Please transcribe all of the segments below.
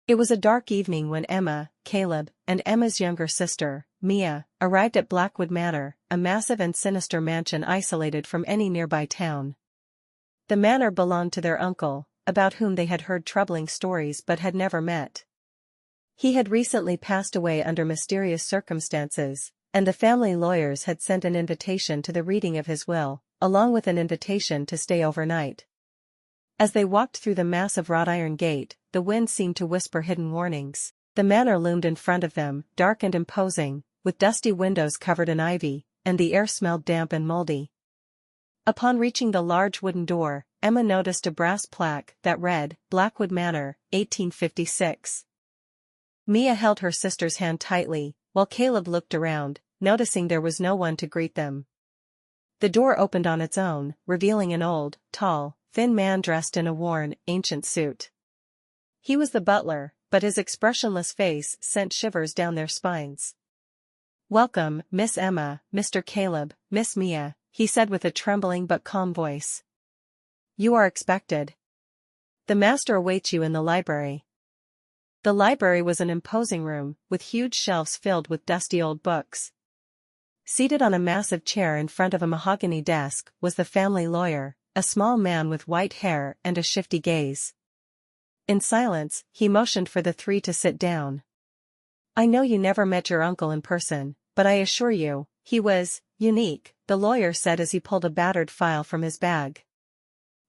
It was a dark evening when Emma, Caleb, and Emma's younger sister, Mia, arrived at Blackwood Manor, a massive and sinister mansion isolated from any nearby town. The manor belonged to their uncle, about whom they had heard troubling stories but had never met. He had recently passed away under mysterious circumstances, and the family lawyers had sent an invitation to the reading of his will, along with an invitation to stay overnight. As they walked through the massive wrought iron gate, the wind seemed to whisper hidden warnings. The manor loomed in front of them, dark and imposing, with dusty windows covered in ivy, and the air smelled damp and moldy. Upon reaching the large wooden door, Emma noticed a brass plaque that read, "Blackwood Manor, 1856. Mia held her sister's hand tightly, while Caleb looked around, noticing there was no one to greet them. The door opened on its own, revealing an old, tall, thin man dressed in a worn, ancient suit. He was the butler, but his expressionless face sent shivers down their spines. "Welcome, Miss Emma, Mr. Caleb, Miss Mia," he said with a trembling but calm voice. "You are expected. The master awaits you in the library." The library was an imposing room, with huge shelves filled with dusty old books. Seated on a massive chair in front of a mahogany desk was the family lawyer, a small man with white hair and a shifty gaze. In silence, he motioned for the three to sit down. "I know you never met your uncle in person, but I assure you, he was unique," the lawyer said as he pulled a battered file from his bag.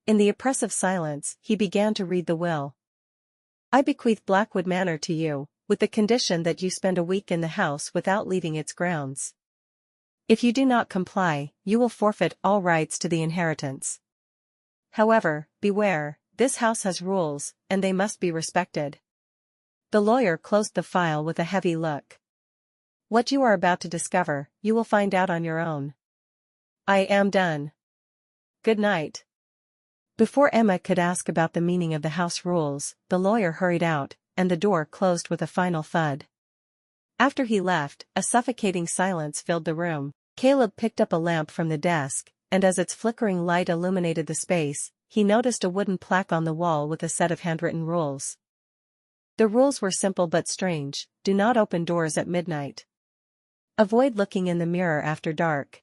In the oppressive silence, he began to read the will. "I bequeath Blackwood Manor to you, with the condition that you spend a week in the house without leaving its grounds. If you do not comply, you will forfeit all rights to the inheritance. However, beware, this house has rules, and they must be respected." The lawyer closed the file with a heavy look. "What you are about to discover, you will find out on your own. I am done. Good night." Before Emma could ask about the meaning of the house rules, the lawyer hurried out, and the door closed with a final thud. After he left, a suffocating silence filled the room. Caleb picked up a lamp from the desk, and as its flickering light illuminated the space, he noticed a wooden plaque on the wall with a set of handwritten rules. The rules were simple but strange: do not open doors at midnight. Avoid looking in the mirror after dark.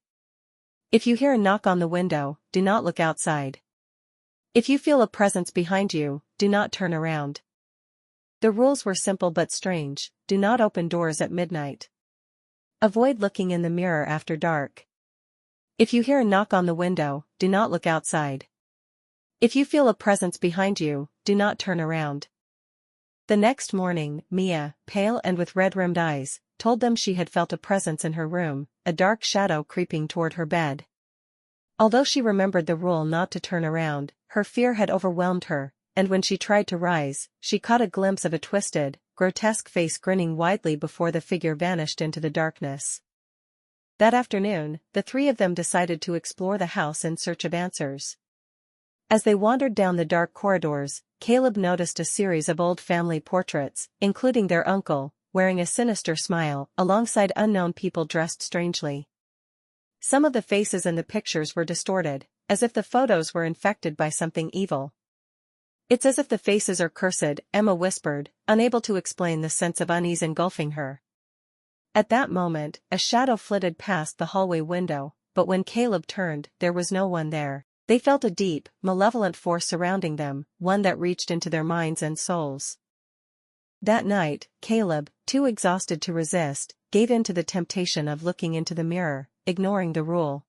If you hear a knock on the window, do not look outside. If you feel a presence behind you, do not turn around. The rules were simple but strange: do not open doors at midnight. Avoid looking in the mirror after dark. If you hear a knock on the window, do not look outside. If you feel a presence behind you, do not turn around. The next morning, Mia, pale and with red-rimmed eyes, told them she had felt a presence in her room, a dark shadow creeping toward her bed. Although she remembered the rule not to turn around, her fear had overwhelmed her, and when she tried to rise, she caught a glimpse of a twisted, grotesque face grinning widely before the figure vanished into the darkness. That afternoon, the three of them decided to explore the house in search of answers. As they wandered down the dark corridors, Caleb noticed a series of old family portraits, including their uncle, wearing a sinister smile, alongside unknown people dressed strangely. Some of the faces in the pictures were distorted, as if the photos were infected by something evil. "It's as if the faces are cursed," Emma whispered, unable to explain the sense of unease engulfing her. At that moment, a shadow flitted past the hallway window, but when Caleb turned, there was no one there. They felt a deep, malevolent force surrounding them, one that reached into their minds and souls. That night, Caleb, too exhausted to resist, gave in to the temptation of looking into the mirror, ignoring the rule.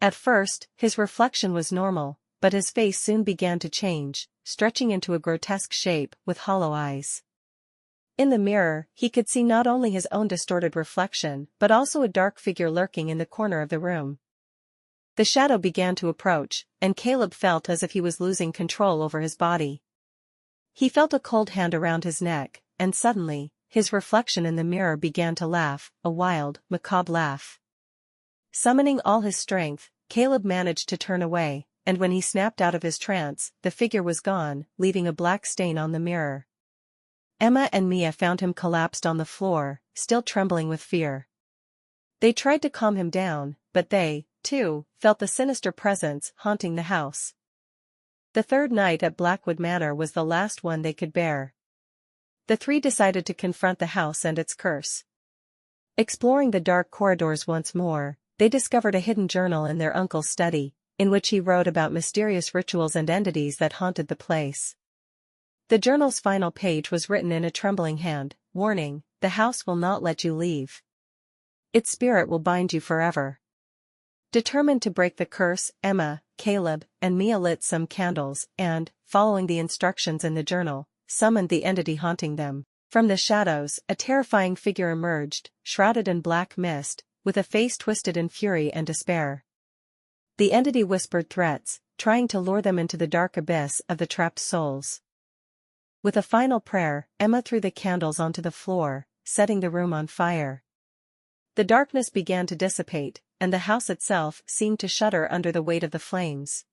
At first, his reflection was normal, but his face soon began to change, stretching into a grotesque shape with hollow eyes. In the mirror, he could see not only his own distorted reflection but also a dark figure lurking in the corner of the room. The shadow began to approach, and Caleb felt as if he was losing control over his body. He felt a cold hand around his neck, and suddenly, his reflection in the mirror began to laugh, a wild, macabre laugh. Summoning all his strength, Caleb managed to turn away, and when he snapped out of his trance, the figure was gone, leaving a black stain on the mirror. Emma and Mia found him collapsed on the floor, still trembling with fear. They tried to calm him down, but they, too, felt the sinister presence haunting the house. The third night at Blackwood Manor was the last one they could bear. The three decided to confront the house and its curse. Exploring the dark corridors once more, they discovered a hidden journal in their uncle's study, in which he wrote about mysterious rituals and entities that haunted the place. The journal's final page was written in a trembling hand, warning, "The house will not let you leave. Its spirit will bind you forever." Determined to break the curse, Emma, Caleb, and Mia lit some candles and, following the instructions in the journal, summoned the entity haunting them. From the shadows, a terrifying figure emerged, shrouded in black mist, with a face twisted in fury and despair. The entity whispered threats, trying to lure them into the dark abyss of the trapped souls. With a final prayer, Emma threw the candles onto the floor, setting the room on fire. The darkness began to dissipate, and the house itself seemed to shudder under the weight of the flames.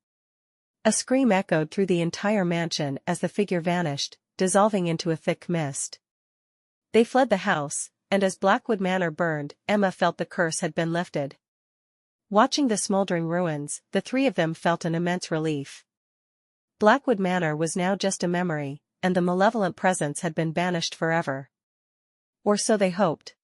A scream echoed through the entire mansion as the figure vanished, dissolving into a thick mist. They fled the house, and as Blackwood Manor burned, Emma felt the curse had been lifted. Watching the smoldering ruins, the three of them felt an immense relief. Blackwood Manor was now just a memory, and the malevolent presence had been banished forever. Or so they hoped.